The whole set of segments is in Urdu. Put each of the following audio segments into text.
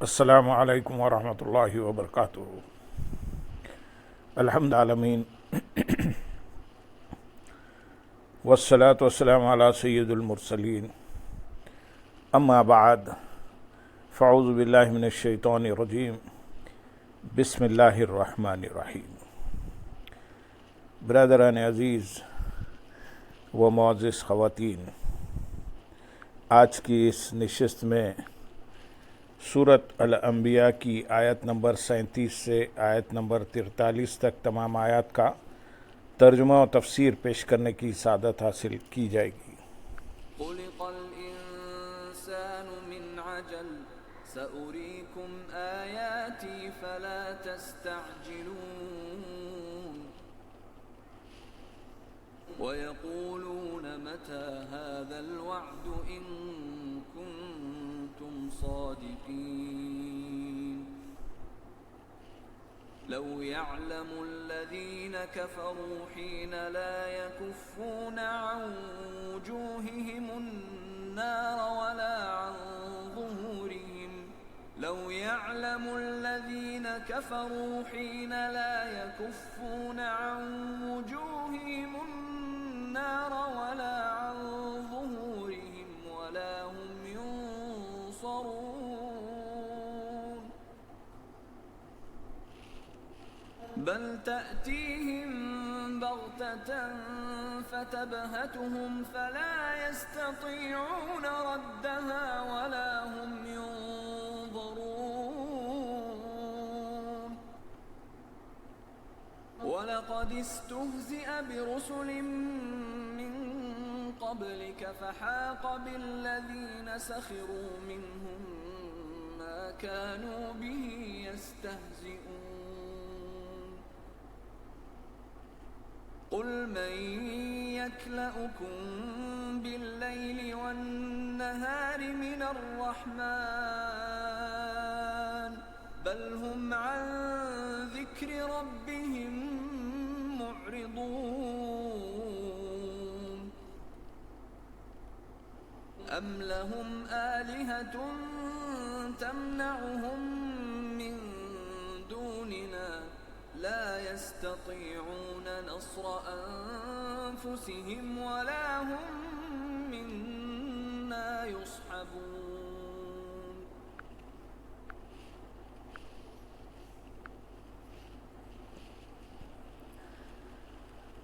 السلام علیکم ورحمۃ اللہ وبرکاتہ۔ الحمد عالمین والصلاة والسلام علی سید المرسلین، اما بعد فاعوذ باللہ من الشیطان الرجیم، بسم اللہ الرحمن الرحیم۔ برادران عزیز و معزز خواتین، آج کی اس نشست میں سورۃ الانبیاء کی آیت نمبر 37 سے آیت نمبر 43 تک تمام آیات کا ترجمہ و تفسیر پیش کرنے کی سعادت حاصل کی جائے گی۔ خلق الإنسان من عجل سأريكم آياتي فلا تستعجلون ويقولون متى هذا الوعد إن كنتم صادقين لو يعلم الذين كفروا حين لا يكفون عن وجوههم النار ولا عن ظهورهم لو يعلم الذين كفروا حين لا يكفون عن وجوههم النار ولا عن ظهورهم ولا هم ينصرون بل تأتيهم بغتة فتبهتهم فلا يستطيعون ردها ولا هم ينظرون ولقد استهزئ برسل من قبلك فحاق بالذين سخروا منهم ما كانوا به يستهزئون قل من يكلؤكم بالليل والنهار من الرحمن بل هم عن ذكر ربهم معرضون أم لهم آلهة تمنعهم من دوننا لا يستطيعون نصر أنفسهم ولا هم منا يصحبون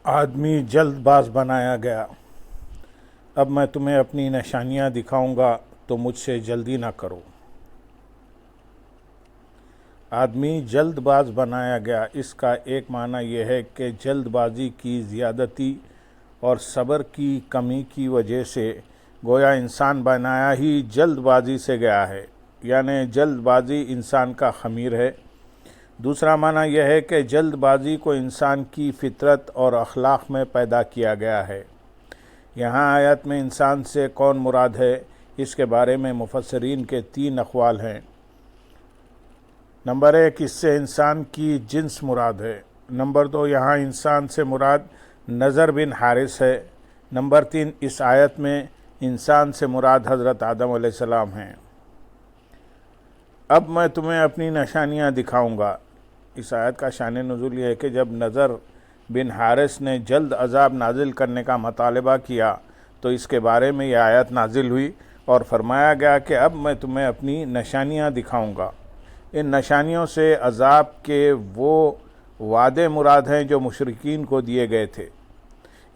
آدمی جلد باز بنایا گیا، اب میں تمہیں اپنی نشانیاں دکھاؤں گا تو مجھ سے جلدی نہ کرو۔ آدمی جلد باز بنایا گیا، اس کا ایک معنی یہ ہے کہ جلد بازی کی زیادتی اور صبر کی کمی کی وجہ سے گویا انسان بنایا ہی جلد بازی سے گیا ہے، یعنی جلد بازی انسان کا خمیر ہے۔ دوسرا معنی یہ ہے کہ جلد بازی کو انسان کی فطرت اور اخلاق میں پیدا کیا گیا ہے۔ یہاں آیت میں انسان سے کون مراد ہے، اس کے بارے میں مفسرین کے 3 اقوال ہیں۔ نمبر 1، اس سے انسان کی جنس مراد ہے۔ نمبر 2، یہاں انسان سے مراد نضر بن حارث ہے۔ نمبر 3، اس آیت میں انسان سے مراد حضرت آدم علیہ السلام ہیں۔ اب میں تمہیں اپنی نشانیاں دکھاؤں گا، اس آیت کا شان نزول یہ ہے کہ جب نضر بن حارث نے جلد عذاب نازل کرنے کا مطالبہ کیا تو اس کے بارے میں یہ آیت نازل ہوئی اور فرمایا گیا کہ اب میں تمہیں اپنی نشانیاں دکھاؤں گا۔ ان نشانیوں سے عذاب کے وہ وعدے مراد ہیں جو مشرکین کو دیے گئے تھے۔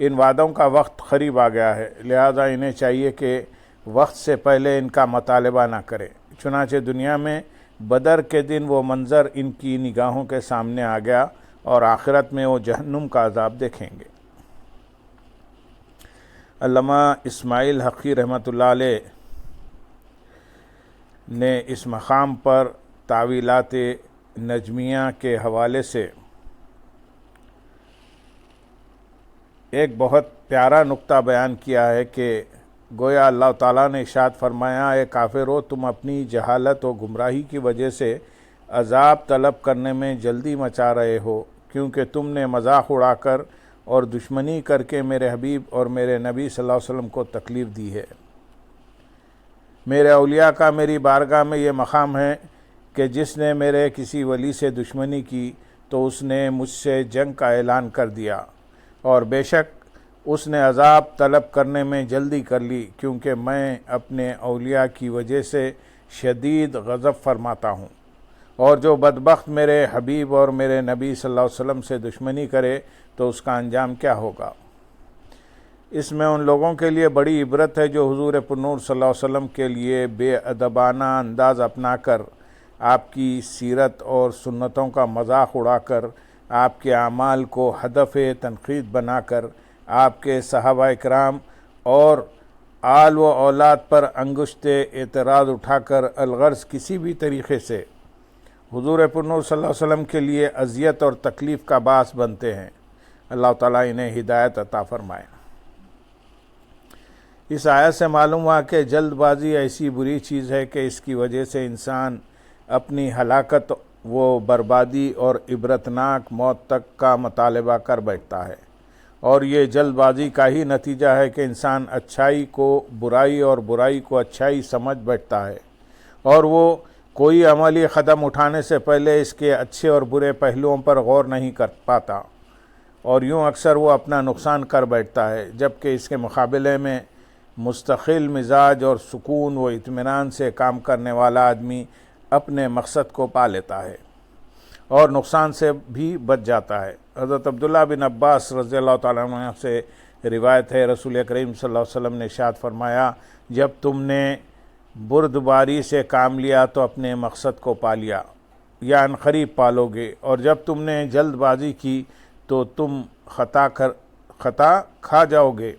ان وعدوں کا وقت قریب آ گیا ہے، لہذا انہیں چاہیے کہ وقت سے پہلے ان کا مطالبہ نہ کریں۔ چنانچہ دنیا میں بدر کے دن وہ منظر ان کی نگاہوں کے سامنے آ گیا اور آخرت میں وہ جہنم کا عذاب دیکھیں گے۔ علامہ اسماعیل حقی رحمۃ اللہ علیہ نے اس مقام پر تعویلات نجمیہ کے حوالے سے ایک بہت پیارا نقطہ بیان کیا ہے کہ گویا اللہ تعالیٰ نے ارشاد فرمایا، اے کافرو، تم اپنی جہالت و گمراہی کی وجہ سے عذاب طلب کرنے میں جلدی مچا رہے ہو، کیونکہ تم نے مذاق اڑا کر اور دشمنی کر کے میرے حبیب اور میرے نبی صلی اللہ علیہ وسلم کو تکلیف دی ہے۔ میرے اولیاء کا میری بارگاہ میں یہ مقام ہے کہ جس نے میرے کسی ولی سے دشمنی کی تو اس نے مجھ سے جنگ کا اعلان کر دیا، اور بے شک اس نے عذاب طلب کرنے میں جلدی کر لی، کیونکہ میں اپنے اولیاء کی وجہ سے شدید غضب فرماتا ہوں۔ اور جو بدبخت میرے حبیب اور میرے نبی صلی اللہ علیہ وسلم سے دشمنی کرے تو اس کا انجام کیا ہوگا؟ اس میں ان لوگوں کے لیے بڑی عبرت ہے جو حضور پرنور صلی اللہ علیہ وسلم کے لیے بے ادبانہ انداز اپنا کر، آپ کی سیرت اور سنتوں کا مذاق اڑا کر، آپ کے اعمال کو ہدف تنقید بنا کر، آپ کے صحابہ کرام اور آل و اولاد پر انگشت اعتراض اٹھا کر الغرض کسی بھی طریقے سے حضور پرنور صلی اللہ علیہ وسلم کے لیے اذیت اور تکلیف کا باعث بنتے ہیں۔ اللہ تعالیٰ انہیں ہدایت عطا فرمائے۔ اس آیت سے معلوم ہوا کہ جلد بازی ایسی بری چیز ہے کہ اس کی وجہ سے انسان اپنی ہلاکت و بربادی اور عبرتناک موت تک کا مطالبہ کر بیٹھتا ہے، اور یہ جلد بازی کا ہی نتیجہ ہے کہ انسان اچھائی کو برائی اور برائی کو اچھائی سمجھ بیٹھتا ہے، اور وہ کوئی عملی قدم اٹھانے سے پہلے اس کے اچھے اور برے پہلوؤں پر غور نہیں کر پاتا، اور یوں اکثر وہ اپنا نقصان کر بیٹھتا ہے، جبکہ اس کے مقابلے میں مستقل مزاج اور سکون و اطمینان سے کام کرنے والا آدمی اپنے مقصد کو پا لیتا ہے اور نقصان سے بھی بچ جاتا ہے۔ حضرت عبداللہ بن عباس رضی اللہ تعالیٰ عنہ سے روایت ہے، رسول کریم صلی اللہ علیہ وسلم نے ارشاد فرمایا، جب تم نے بردباری سے کام لیا تو اپنے مقصد کو پا لیا یا عنقریب پالو گے، اور جب تم نے جلد بازی کی تو تم خطا کھا جاؤ گے،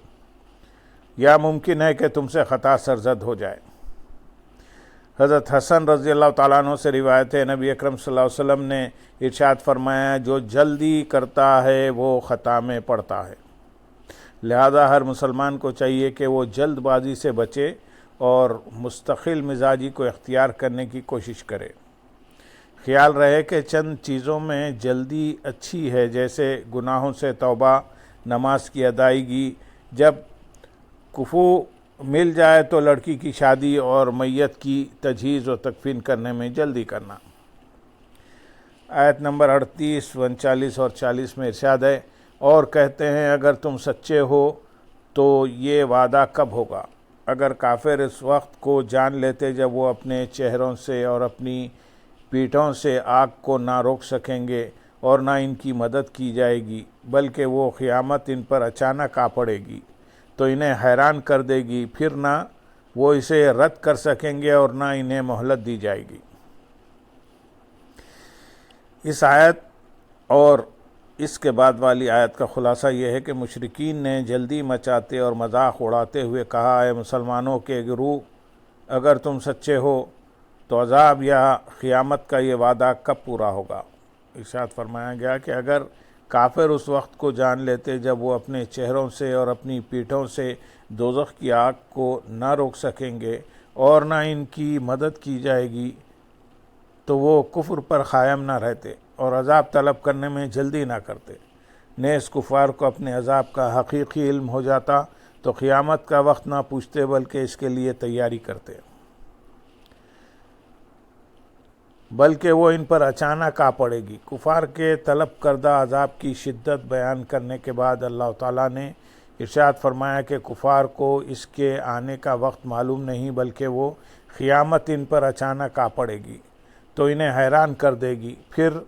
یا ممکن ہے کہ تم سے خطا سرزد ہو جائے۔ حضرت حسن رضی اللہ تعالیٰ عنہ سے روایت ہے، نبی اکرم صلی اللہ علیہ وسلم نے ارشاد فرمایا، جو جلدی کرتا ہے وہ خطا میں پڑتا ہے۔ لہذا ہر مسلمان کو چاہیے کہ وہ جلد بازی سے بچے اور مستقل مزاجی کو اختیار کرنے کی کوشش کرے۔ خیال رہے کہ چند چیزوں میں جلدی اچھی ہے، جیسے گناہوں سے توبہ، نماز کی ادائیگی، جب کفو مل جائے تو لڑکی کی شادی اور میت کی تجہیز و تکفین کرنے میں جلدی کرنا۔ آیت نمبر 38، 39 اور 40 میں ارشاد ہے، اور کہتے ہیں اگر تم سچے ہو تو یہ وعدہ کب ہوگا؟ اگر کافر اس وقت کو جان لیتے جب وہ اپنے چہروں سے اور اپنی پیٹھوں سے آگ کو نہ روک سکیں گے اور نہ ان کی مدد کی جائے گی، بلکہ وہ قیامت ان پر اچانک آ پڑے گی تو انہیں حیران کر دے گی، پھر نہ وہ اسے رد کر سکیں گے اور نہ انہیں مہلت دی جائے گی۔ اس آیت اور اس کے بعد والی آیت کا خلاصہ یہ ہے کہ مشرکین نے جلدی مچاتے اور مذاق اڑاتے ہوئے کہا، اے مسلمانوں کے گروہ، اگر تم سچے ہو تو عذاب یا قیامت کا یہ وعدہ کب پورا ہوگا؟ ارشاد فرمایا گیا کہ اگر کافر اس وقت کو جان لیتے جب وہ اپنے چہروں سے اور اپنی پیٹھوں سے دوزخ کی آگ کو نہ روک سکیں گے اور نہ ان کی مدد کی جائے گی تو وہ کفر پر قائم نہ رہتے اور عذاب طلب کرنے میں جلدی نہ کرتے، نیز کفار کو اپنے عذاب کا حقیقی علم ہو جاتا تو قیامت کا وقت نہ پوچھتے بلکہ اس کے لیے تیاری کرتے، بلکہ وہ ان پر اچانک آ پڑے گی۔ کفار کے طلب کردہ عذاب کی شدت بیان کرنے کے بعد اللہ تعالیٰ نے ارشاد فرمایا کہ کفار کو اس کے آنے کا وقت معلوم نہیں، بلکہ وہ قیامت ان پر اچانک آ پڑے گی تو انہیں حیران کر دے گی، پھر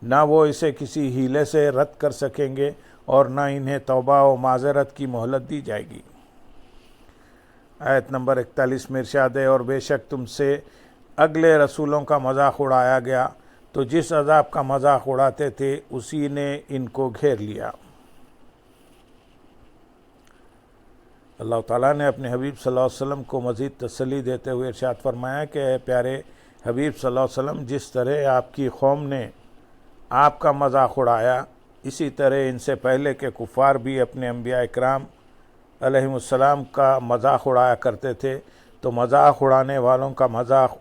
نہ وہ اسے کسی ہیلے سے رد کر سکیں گے اور نہ انہیں توبہ و معذرت کی مہلت دی جائے گی۔ آیت نمبر 41 میں ارشاد ہے، اور بے شک تم سے اگلے رسولوں کا مذاق اڑایا گیا تو جس عذاب کا مذاق اڑاتے تھے اسی نے ان کو گھیر لیا۔ اللہ تعالیٰ نے اپنے حبیب صلی اللہ علیہ وسلم کو مزید تسلی دیتے ہوئے ارشاد فرمایا کہ اے پیارے حبیب صلی اللہ علیہ وسلم، جس طرح آپ کی قوم نے آپ کا مذاق اڑایا، اسی طرح ان سے پہلے کے کفار بھی اپنے انبیاء اکرام علیہم السلام کا مذاق اڑایا کرتے تھے، تو مذاق اڑانے والوں کا مذاق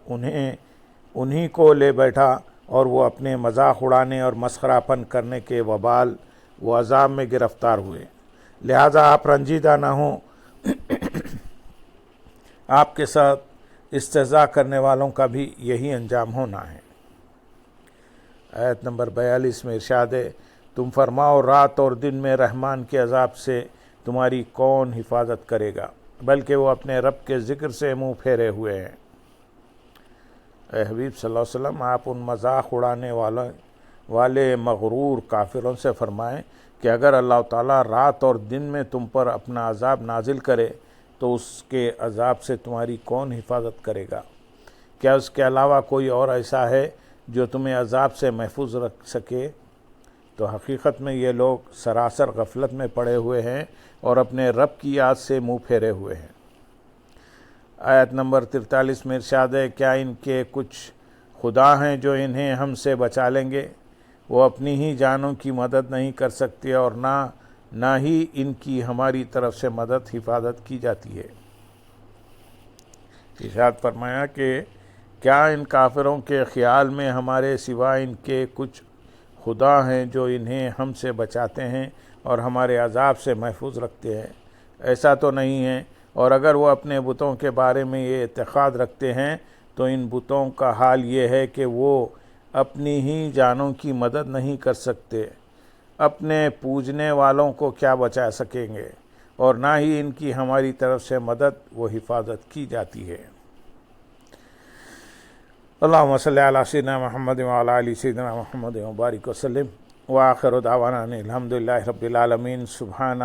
انہی کو لے بیٹھا اور وہ اپنے مذاق اڑانے اور مسخرہ پن کرنے کے وبال و عذاب میں گرفتار ہوئے۔ لہذا آپ رنجیدہ نہ ہوں، آپ کے ساتھ استہزاء کرنے والوں کا بھی یہی انجام ہونا ہے۔ آیت نمبر 42 میں ارشاد ہے تم فرماؤ رات اور دن میں رحمان کے عذاب سے تمہاری کون حفاظت کرے گا، بلکہ وہ اپنے رب کے ذکر سے منہ پھیرے ہوئے ہیں۔ اے حبیب صلی اللہ علیہ وسلم، آپ ان مذاق اڑانے والے مغرور کافروں سے فرمائیں کہ اگر اللہ تعالیٰ رات اور دن میں تم پر اپنا عذاب نازل کرے تو اس کے عذاب سے تمہاری کون حفاظت کرے گا؟ کیا اس کے علاوہ کوئی اور ایسا ہے جو تمہیں عذاب سے محفوظ رکھ سکے؟ تو حقیقت میں یہ لوگ سراسر غفلت میں پڑے ہوئے ہیں اور اپنے رب کی یاد سے منہ پھیرے ہوئے ہیں۔ آیت نمبر 43 میں ارشاد ہے کیا ان کے کچھ خدا ہیں جو انہیں ہم سے بچا لیں گے؟ وہ اپنی ہی جانوں کی مدد نہیں کر سکتے اور نہ ہی ان کی ہماری طرف سے مدد حفاظت کی جاتی ہے۔ ارشاد فرمایا کہ کیا ان کافروں کے خیال میں ہمارے سوا ان کے کچھ خدا ہیں جو انہیں ہم سے بچاتے ہیں اور ہمارے عذاب سے محفوظ رکھتے ہیں؟ ایسا تو نہیں ہے، اور اگر وہ اپنے بتوں کے بارے میں یہ اعتقاد رکھتے ہیں تو ان بتوں کا حال یہ ہے کہ وہ اپنی ہی جانوں کی مدد نہیں کر سکتے، اپنے پوجنے والوں کو کیا بچا سکیں گے، اور نہ ہی ان کی ہماری طرف سے مدد و حفاظت کی جاتی ہے۔ اللہم صلی علی سیدنا محمد وعلی آل سیدنا محمد وبارک وسلم، وآخر دعوانا الحمدللہ رب العالمین۔ سبحانہ